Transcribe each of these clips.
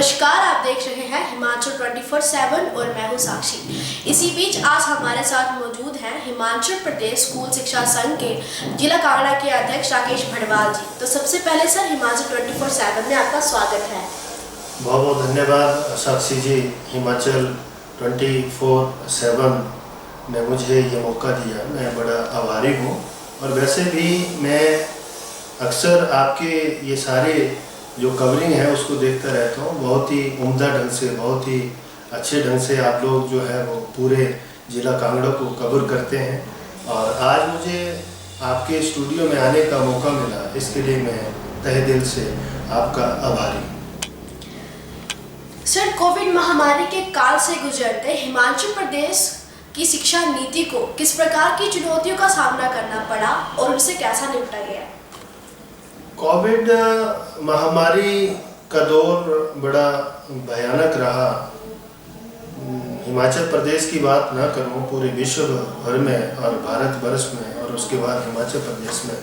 नमस्कार, आप देख रहे हैं हिमाचल 24/7 और मैं हूं साक्षी। इसी बीच आज हमारे साथ मौजूद हैं हिमाचल प्रदेश स्कूल शिक्षा संघ के जिला कांगड़ा के अध्यक्ष राकेश भड़वाल जी। तो सबसे पहले सर, हिमाचल 24/7 में आपका स्वागत है। बहुत बहुत धन्यवाद साक्षी जी। हिमाचल 24/7 ने मुझे ये मौका दिया, मैं बड़ा आभारी हूँ। और वैसे भी मैं अक्सर आपके ये सारे जो कवरिंग है उसको देखता रहता हूँ। बहुत ही उम्दा ढंग से, बहुत ही अच्छे ढंग से आप लोग जो है वो पूरे ज़िला कांगड़ा को कवर करते हैं। और आज मुझे आपके स्टूडियो में आने का मौका मिला, इसके लिए मैं तहे दिल से आपका आभारी हूँ। सर, कोविड महामारी के काल से गुजरते हिमाचल प्रदेश की शिक्षा नीति को किस प्रकार की चुनौतियों का सामना करना पड़ा और उनसे कैसा निपटा गया? कोविड महामारी का दौर बड़ा भयानक रहा। हिमाचल प्रदेश की बात ना करूं, पूरे विश्व भर में और भारत वर्ष में और उसके बाद हिमाचल प्रदेश में।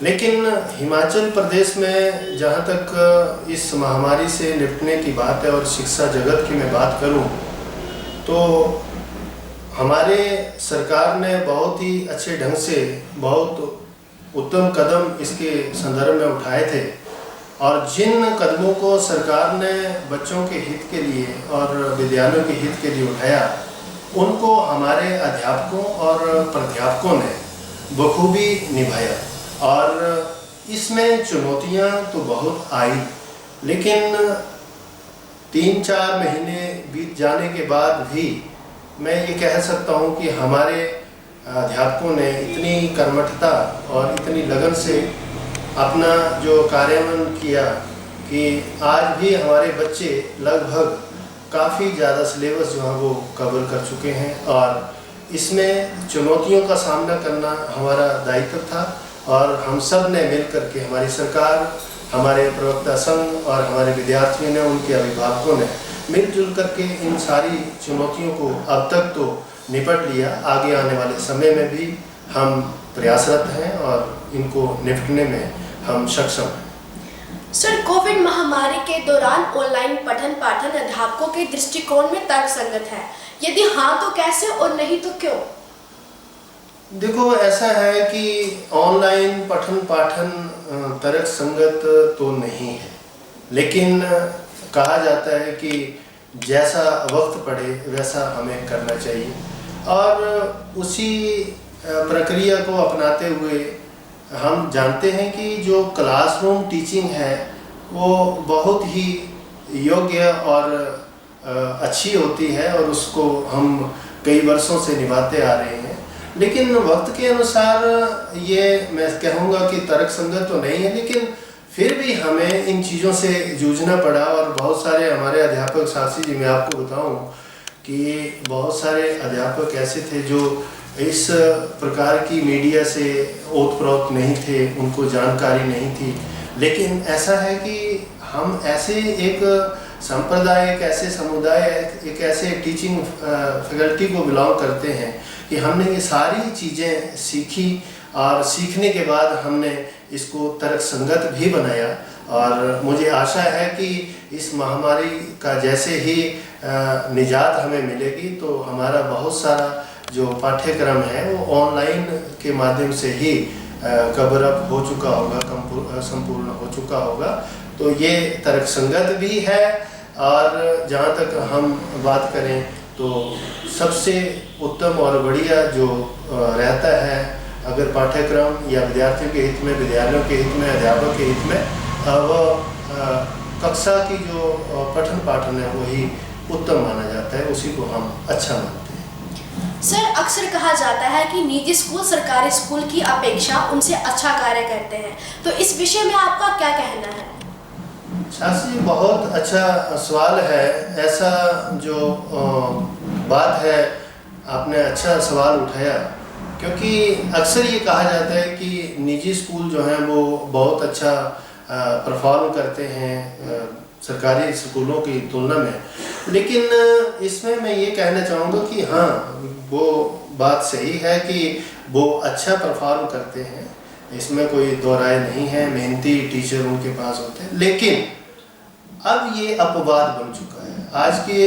लेकिन हिमाचल प्रदेश में जहां तक इस महामारी से निपटने की बात है और शिक्षा जगत की मैं बात करूं, तो हमारे सरकार ने बहुत ही अच्छे ढंग से बहुत उत्तम कदम इसके संदर्भ में उठाए थे। और जिन कदमों को सरकार ने बच्चों के हित के लिए और विद्यालयों के हित के लिए उठाया, उनको हमारे अध्यापकों और प्राध्यापकों ने बखूबी निभाया। और इसमें चुनौतियां तो बहुत आई, लेकिन 3-4 महीने बीत जाने के बाद भी मैं ये कह सकता हूँ कि हमारे अध्यापकों ने इतनी कर्मठता और इतनी लगन से अपना जो कार्यान्वयन किया कि आज भी हमारे बच्चे लगभग काफ़ी ज़्यादा सिलेबस जो है वो कवर कर चुके हैं। और इसमें चुनौतियों का सामना करना हमारा दायित्व था और हम सब ने मिल कर के, हमारी सरकार, हमारे प्रवक्ता संघ और हमारे विद्यार्थियों ने, उनके अभिभावकों ने मिलजुल करके इन सारी चुनौतियों को अब तक तो निपट लिया। आगे आने वाले समय में भी हम प्रयासरत हैं और इनको निपटने में हम सक्षम हैं। सर, कोविड महामारी के दौरान ऑनलाइन पठन पाठन अध्यापकों के दृष्टिकोण में तर्कसंगत है? यदि हाँ तो कैसे और नहीं तो क्यों? देखो, ऐसा है कि ऑनलाइन पठन पाठन तर्कसंगत तो नहीं है, लेकिन कहा जाता है कि जैसा वक्त पड़े वैसा हमें करना चाहिए। और उसी प्रक्रिया को अपनाते हुए हम जानते हैं कि जो क्लासरूम टीचिंग है वो बहुत ही योग्य और अच्छी होती है और उसको हम कई वर्षों से निभाते आ रहे हैं। लेकिन वक्त के अनुसार ये मैं कहूँगा कि तर्कसंगत तो नहीं है, लेकिन फिर भी हमें इन चीज़ों से जूझना पड़ा। और बहुत सारे हमारे अध्यापक, साक्षी जी मैं आपको बताऊं कि बहुत सारे अध्यापक ऐसे थे जो इस प्रकार की मीडिया से ओत-प्रोत नहीं थे, उनको जानकारी नहीं थी। लेकिन ऐसा है कि हम ऐसे एक संप्रदाय, एक ऐसे समुदाय, एक ऐसे टीचिंग फैकल्टी को बिलोंग करते हैं कि हमने ये सारी चीज़ें सीखी और सीखने के बाद हमने इसको तर्कसंगत भी बनाया। और मुझे आशा है कि इस महामारी का जैसे ही निजात हमें मिलेगी तो हमारा बहुत सारा जो पाठ्यक्रम है वो ऑनलाइन के माध्यम से ही कवर अप हो चुका होगा, संपूर्ण हो चुका होगा। तो ये तर्कसंगत भी है। और जहाँ तक हम बात करें तो सबसे उत्तम और बढ़िया जो रहता है, अगर पाठ्यक्रम या विद्यार्थियों के हित में, विद्यालयों के हित में, अध्यापक के हित में, वो कक्षा की जो पठन पाठन है वही उत्तम माना जाता है, उसी को हम अच्छा मानते हैं। सर, अक्सर कहा जाता है कि निजी स्कूल सरकारी स्कूल की अपेक्षा उनसे अच्छा कार्य करते हैं, तो इस विषय में आपका क्या कहना है? शास्त्री, बहुत अच्छा सवाल है। ऐसा जो बात है, आपने अच्छा सवाल उठाया, क्योंकि अक्सर ये कहा जाता है कि निजी स्कूल जो हैं वो बहुत अच्छा परफॉर्म करते हैं सरकारी स्कूलों की तुलना में। लेकिन इसमें मैं ये कहना चाहूँगा कि हाँ, वो बात सही है कि वो अच्छा परफॉर्म करते हैं, इसमें कोई दो राय नहीं है। मेहनती टीचर उनके पास होते हैं। लेकिन अब ये अपवाद बन चुका है। आज के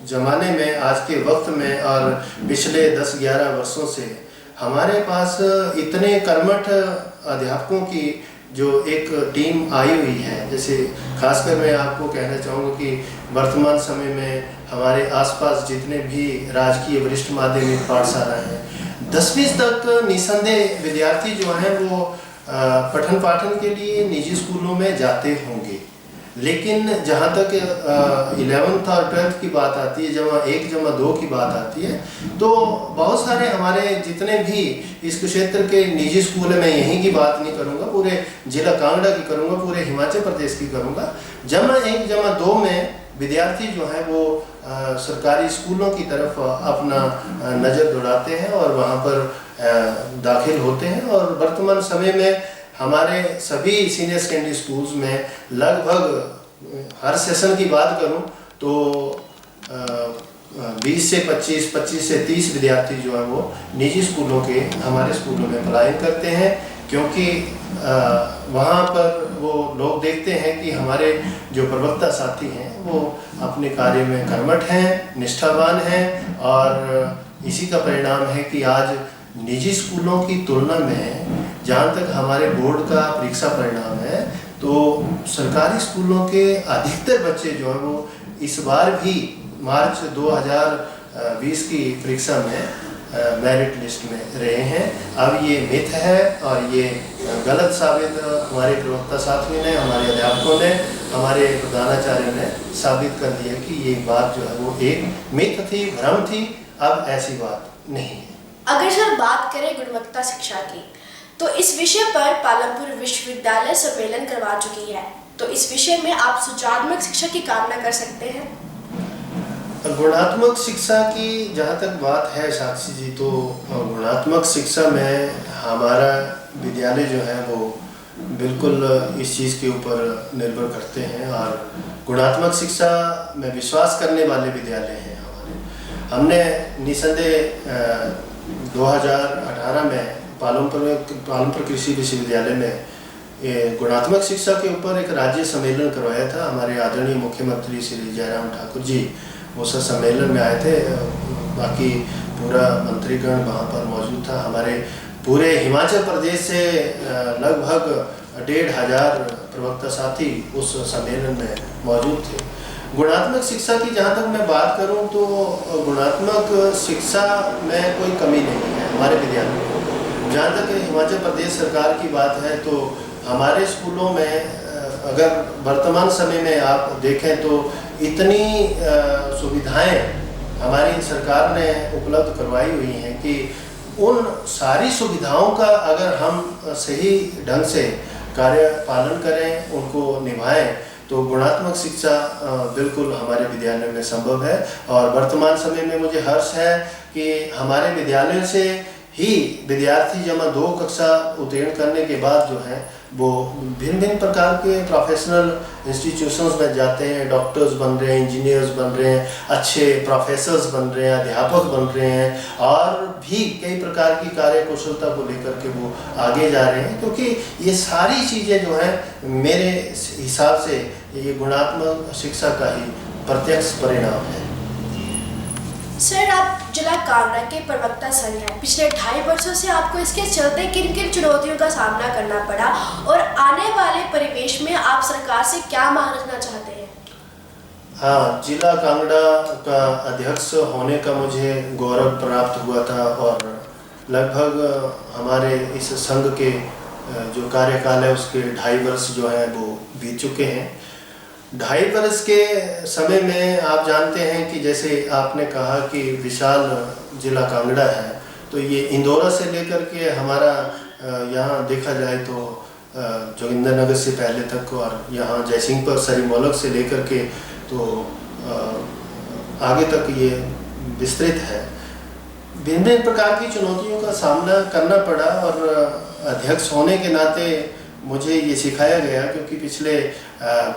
ज़माने में, आज के वक्त में और पिछले 10-11 वर्षों से हमारे पास इतने कर्मठ अध्यापकों की जो एक टीम आई हुई है। जैसे खासकर मैं आपको कहना चाहूँगा कि वर्तमान समय में हमारे आसपास जितने भी राजकीय वरिष्ठ माध्यमिक पाठशाला हैं, 10वीं तक निसंदेह विद्यार्थी जो हैं वो पठन पाठन के लिए निजी स्कूलों में जाते होंगे। लेकिन जहाँ तक 11th और 12th की बात आती है, जहाँ 1-2 की बात आती है, तो बहुत सारे हमारे जितने भी इस क्षेत्र के निजी स्कूल हैं, मैं यहीं की बात नहीं करूँगा, पूरे जिला कांगड़ा की करूँगा, पूरे हिमाचल प्रदेश की करूँगा, जमा 1-2 में विद्यार्थी जो हैं वो सरकारी स्कूलों की तरफ अपना नज़र दौड़ाते हैं और वहाँ पर दाखिल होते हैं। और वर्तमान समय में हमारे सभी सीनियर सेकेंडरी स्कूल्स में लगभग हर सेशन की बात करूं तो 20 से 25 से 30 विद्यार्थी जो हैं वो निजी स्कूलों के हमारे स्कूलों में पलायन करते हैं, क्योंकि वहाँ पर वो लोग देखते हैं कि हमारे जो प्रवक्ता साथी हैं वो अपने कार्य में कर्मठ हैं, निष्ठावान हैं, और इसी का परिणाम है कि आज निजी स्कूलों की तुलना में जहाँ तक हमारे बोर्ड का परीक्षा परिणाम है, तो सरकारी स्कूलों के अधिकतर बच्चे जो हैं वो इस बार भी मार्च 2020 की परीक्षा में मेरिट लिस्ट में रहे हैं। अब ये मिथ है और ये गलत साबित हमारे प्रवक्ता साथियों ने, हमारे अध्यापकों ने, हमारे प्रधानाचार्य ने साबित कर दिया कि ये बात जो है वो एक मिथ थी, भ्रम थी। अब ऐसी बात नहीं है। अगर सर बात करें गुणवत्ता शिक्षा की, तो इस विषय पर पालमपुर विश्वविद्यालय सम्मेलन करवा चुकी है, तो इस विषय में आप सुचात्मक शिक्षा की कामना कर सकते हैं। गुणात्मक शिक्षा की जहाँ तक बात है साक्षी जी, तो गुणात्मक शिक्षा में हमारा विद्यालय जो है वो बिल्कुल इस चीज़ के ऊपर निर्भर करते हैं और गुणात्मक शिक्षा में विश्वास करने वाले विद्यालय हैं हमारे। हमने निसंदेह 2018 में पालमपुर कृषि विश्वविद्यालय में गुणात्मक शिक्षा के ऊपर एक राज्य सम्मेलन करवाया था। हमारे आदरणीय मुख्यमंत्री श्री जयराम ठाकुर जी उस सम्मेलन में आए थे, बाकी पूरा मंत्रीगण वहाँ पर मौजूद था। हमारे पूरे हिमाचल प्रदेश से लगभग 1,500 प्रवक्ता साथी उस सम्मेलन में मौजूद थे। गुणात्मक शिक्षा की जहाँ तक मैं बात करूँ तो गुणात्मक शिक्षा में कोई कमी नहीं है हमारे विद्यालय में। जहाँ तक हिमाचल प्रदेश सरकार की बात है तो हमारे स्कूलों में अगर वर्तमान समय में आप देखें तो इतनी सुविधाएं हमारी सरकार ने उपलब्ध करवाई हुई हैं कि उन सारी सुविधाओं का अगर हम सही ढंग से कार्य पालन करें, उनको निभाएं, तो गुणात्मक शिक्षा बिल्कुल हमारे विद्यालय में संभव है। और वर्तमान समय में मुझे हर्ष है कि हमारे विद्यालय से ही विद्यार्थी जमा 2 कक्षा उत्तीर्ण करने के बाद जो है वो भिन्न भिन्न प्रकार के प्रोफेशनल इंस्टीट्यूशंस में जाते हैं, डॉक्टर्स बन रहे हैं, इंजीनियर्स बन रहे हैं, अच्छे प्रोफेसर्स बन रहे हैं, अध्यापक बन रहे हैं, और भी कई प्रकार की कार्य कुशलता को लेकर के वो आगे जा रहे हैं। क्योंकि ये सारी चीज़ें जो हैं मेरे हिसाब से ये गुणात्मक शिक्षा का ही प्रत्यक्ष परिणाम है। सर, आप जिला कांगड़ा के प्रवक्ता संघ हैं। पिछले 2.5 वर्षों से आपको इसके चलते किन किन चुनौतियों का सामना करना पड़ा और आने वाले परिवेश में आप सरकार से क्या मांग रखना चाहते हैं? हाँ, जिला कांगड़ा का अध्यक्ष होने का मुझे गौरव प्राप्त हुआ था और लगभग हमारे इस संघ के जो कार्यकाल है उसके 2.5 वर्ष जो है वो बीत चुके हैं। 2.5 वर्ष के समय में आप जानते हैं कि जैसे आपने कहा कि विशाल जिला कांगड़ा है, तो ये इंदौरा से लेकर के हमारा यहाँ देखा जाए तो जोगिंदरनगर से पहले तक, और यहाँ जयसिंहपुर सरीमौलक से लेकर के तो आगे तक ये विस्तृत है। भिन्न प्रकार की चुनौतियों का सामना करना पड़ा और अध्यक्ष होने के नाते मुझे ये सिखाया गया, क्योंकि पिछले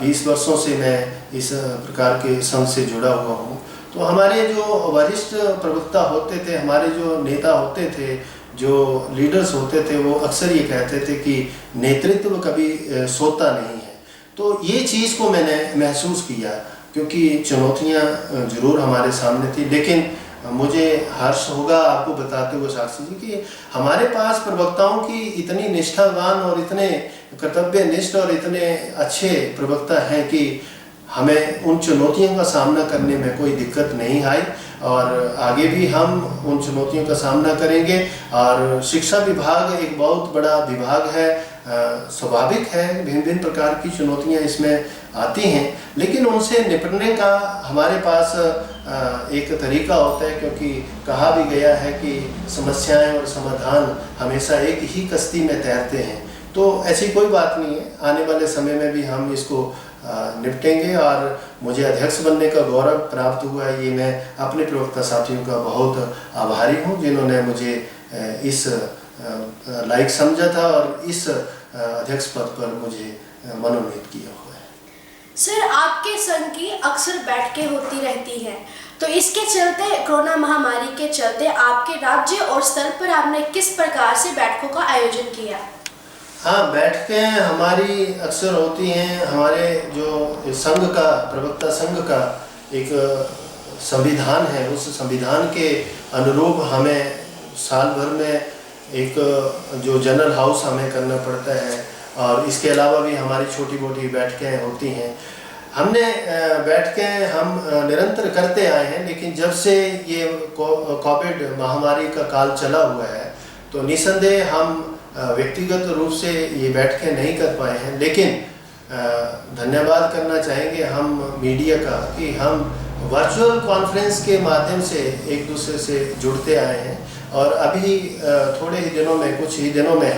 20 वर्षों से मैं इस प्रकार के संघ से जुड़ा हुआ हूँ। तो हमारे जो वरिष्ठ प्रवक्ता होते थे, हमारे जो नेता होते थे, जो लीडर्स होते थे, वो अक्सर ये कहते थे कि नेतृत्व कभी सोता नहीं है। तो ये चीज़ को मैंने महसूस किया, क्योंकि चुनौतियाँ ज़रूर हमारे सामने थी, लेकिन मुझे हर्ष होगा आपको बताते हुए साक्षी जी कि हमारे पास प्रवक्ताओं की इतनी निष्ठावान और इतने कर्तव्यनिष्ठ और इतने अच्छे प्रवक्ता हैं कि हमें उन चुनौतियों का सामना करने में कोई दिक्कत नहीं आई, और आगे भी हम उन चुनौतियों का सामना करेंगे। और शिक्षा विभाग एक बहुत बड़ा विभाग है, स्वाभाविक है भिन्न भिन्न प्रकार की चुनौतियां इसमें आती हैं, लेकिन उनसे निपटने का हमारे पास एक तरीका होता है, क्योंकि कहा भी गया है कि समस्याएं और समाधान हमेशा एक ही कश्ती में तैरते हैं। तो ऐसी कोई बात नहीं है, आने वाले समय में भी हम इसको निपटेंगे। और मुझे अध्यक्ष बनने का गौरव प्राप्त हुआ है, ये मैं अपने प्रवक्ता साथियों का बहुत आभारी हूँ जिन्होंने मुझे इस लायक समझा था और इस अध्यक्ष पद पर मुझे मनोनीत किया हुआ है। सर, आपके संघ की अक्सर बैठकें होती रहती हैं, तो इसके चलते कोरोना महामारी के चलते आपके राज्य और स्तर पर आपने किस प्रकार से बैठकों का आयोजन किया? हाँ, बैठकें हमारी अक्सर होती हैं। हमारे जो संघ का, प्रवक्ता संघ का एक संविधान है, उस संविधान के अनुरूप हमें साल भर में एक जो जनरल हाउस हमें करना पड़ता है, और इसके अलावा भी हमारी छोटी मोटी बैठकें होती हैं। हमने बैठकें हम निरंतर करते आए हैं, लेकिन जब से ये कोविड महामारी का काल चला हुआ है तो निसंदेह हम व्यक्तिगत रूप से ये बैठकें नहीं कर पाए हैं। लेकिन धन्यवाद करना चाहेंगे हम मीडिया का कि हम वर्चुअल कॉन्फ्रेंस के माध्यम से एक दूसरे से जुड़ते आए हैं, और अभी थोड़े ही दिनों में, कुछ ही दिनों में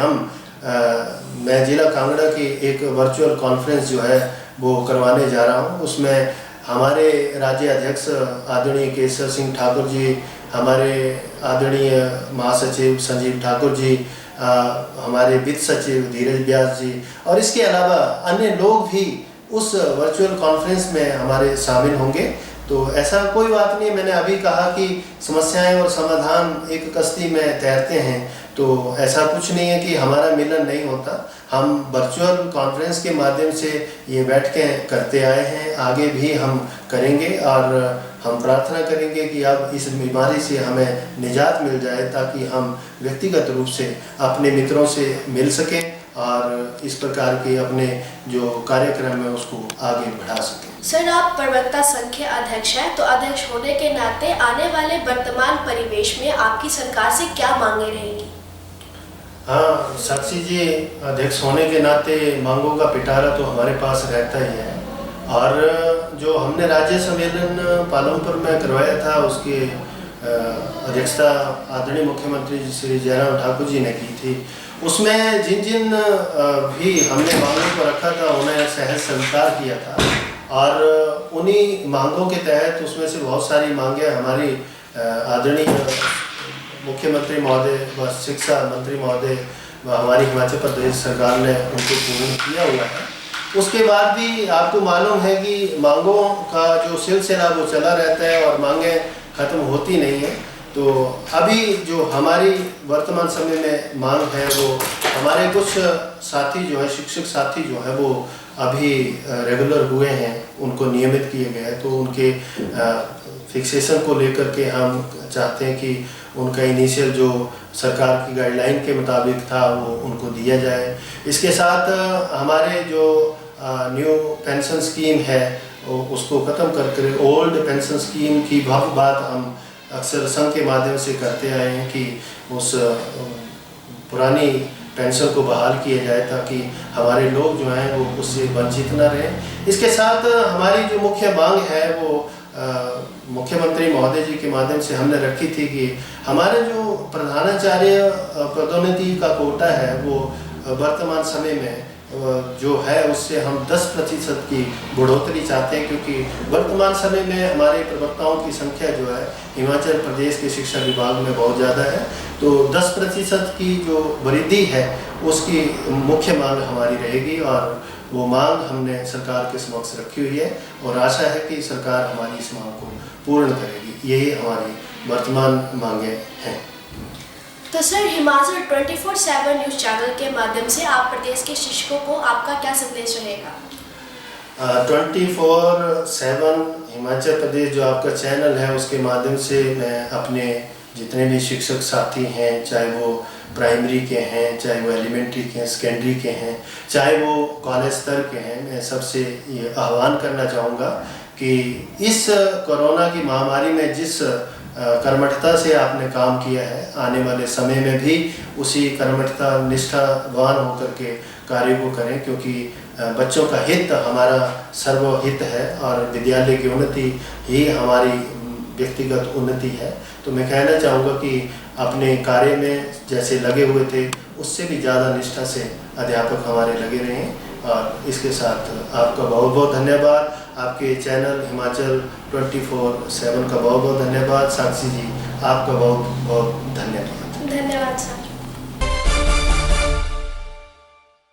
मैं जिला कांगड़ा की एक वर्चुअल कॉन्फ्रेंस जो है वो करवाने जा रहा हूँ। उसमें हमारे राज्य अध्यक्ष आदरणीय केशव सिंह ठाकुर जी, हमारे आदरणीय महासचिव संजीव ठाकुर जी, हमारे वित्त सचिव धीरज व्यास जी, और इसके अलावा अन्य लोग भी उस वर्चुअल कॉन्फ्रेंस में हमारे शामिल होंगे। तो ऐसा कोई बात नहीं, मैंने अभी कहा कि समस्याएं और समाधान एक कश्ती में तैरते हैं, तो ऐसा कुछ नहीं है कि हमारा मिलन नहीं होता। हम वर्चुअल कॉन्फ्रेंस के माध्यम से ये बैठकें करते आए हैं, आगे भी हम करेंगे, और हम प्रार्थना करेंगे कि अब इस बीमारी से हमें निजात मिल जाए, ताकि हम व्यक्तिगत रूप से अपने मित्रों से मिल सकें और इस प्रकार के अपने जो कार्यक्रम है उसको आगे बढ़ा सकें। सर, आप प्रवक्ता संघ के अध्यक्ष हैं, तो अध्यक्ष होने के नाते आने वाले वर्तमान परिवेश में आपकी सरकार से क्या मांगे रहेंगी? हाँ साक्षी जी, अध्यक्ष होने के नाते मांगों का पिटारा तो हमारे पास रहता ही है, और जो हमने राज्य सम्मेलन पालमपुर में करवाया था उसकी अध्यक्षता आदरणीय मुख्यमंत्री श्री जयराम ठाकुर जी ने की थी। उसमें जिन जिन भी हमने मांगों को रखा था उन्हें सहज स्वीकार किया था, और उन्हीं मांगों के तहत उसमें से बहुत सारी मांगें हमारी आदरणीय मुख्यमंत्री महोदय व शिक्षा मंत्री महोदय व हमारी हिमाचल प्रदेश सरकार ने उनको पूर्ण किया हुआ है। उसके बाद भी आपको मालूम है कि मांगों का जो सिलसिला वो चला रहता है और मांगें ख़त्म होती नहीं है। तो अभी जो हमारी वर्तमान समय में मांग है वो हमारे कुछ साथी जो है, शिक्षक साथी जो है वो अभी रेगुलर हुए हैं, उनको नियमित किए गए हैं, तो उनके फिक्सेशन को लेकर के हम चाहते हैं कि उनका इनिशियल जो सरकार की गाइडलाइन के मुताबिक था वो उनको दिया जाए। इसके साथ हमारे जो न्यू पेंशन स्कीम है उसको ख़त्म करके ओल्ड पेंशन स्कीम की बात हम अक्सर संघ के माध्यम से करते आए हैं कि उस पुरानी पेंशन को बहाल किया जाए, ताकि हमारे लोग जो हैं वो उससे वंचित न रहें। इसके साथ हमारी जो मुख्य मांग है वो मुख्यमंत्री महोदय जी के माध्यम से हमने रखी थी कि हमारे जो प्रधानाचार्य पदोन्नति का कोटा है वो वर्तमान समय में जो है उससे हम 10% की बढ़ोतरी चाहते हैं, क्योंकि वर्तमान समय में हमारे प्रवक्ताओं की संख्या जो है हिमाचल प्रदेश के शिक्षा विभाग में बहुत ज़्यादा है। तो 10% की जो वृद्धि है उसकी मुख्य मांग हमारी रहेगी, और वो मांग हमने सरकार के समक्ष रखी हुई है, और आशा है कि सरकार हमारी इस मांग को पूर्ण करेगी। यही हमारी वर्तमान मांगें हैं। तो सर, हिमाचल 24/7 न्यूज़ चैनल के माध्यम से आप प्रदेश के शिक्षकों को आपका क्या संदेश रहेगा? 24/7 हिमाचल प्रदेश जो आपका चैनल है उसके माध्यम से मैं अपने जितने भी शिक्षक साथी हैं, चाहे वो प्राइमरी के हैं, चाहे वो एलिमेंट्री के हैं, सेकेंडरी के हैं, चाहे वो कॉलेज स्तर के हैं, मैं सबसे ये आह्वान करना चाहूँगा कि इस कोरोना की महामारी में जिस कर्मठता से आपने काम किया है, आने वाले समय में भी उसी कर्मठता निष्ठावान होकर के कार्य को करें, क्योंकि बच्चों का हित हमारा सर्वहित है और विद्यालय की उन्नति ही हमारी व्यक्तिगत उन्नति है। तो मैं कहना चाहूँगा कि अपने कार्य में जैसे लगे हुए थे उससे भी ज़्यादा निष्ठा से अध्यापक हमारे लगे रहें। और इसके साथ आपका बहुत बहुत धन्यवाद, आपके चैनल हिमाचल 24/7 का बहुत बहुत धन्यवाद। साक्षी जी, आपका बहुत बहुत धन्यवाद। धन्यवाद सर।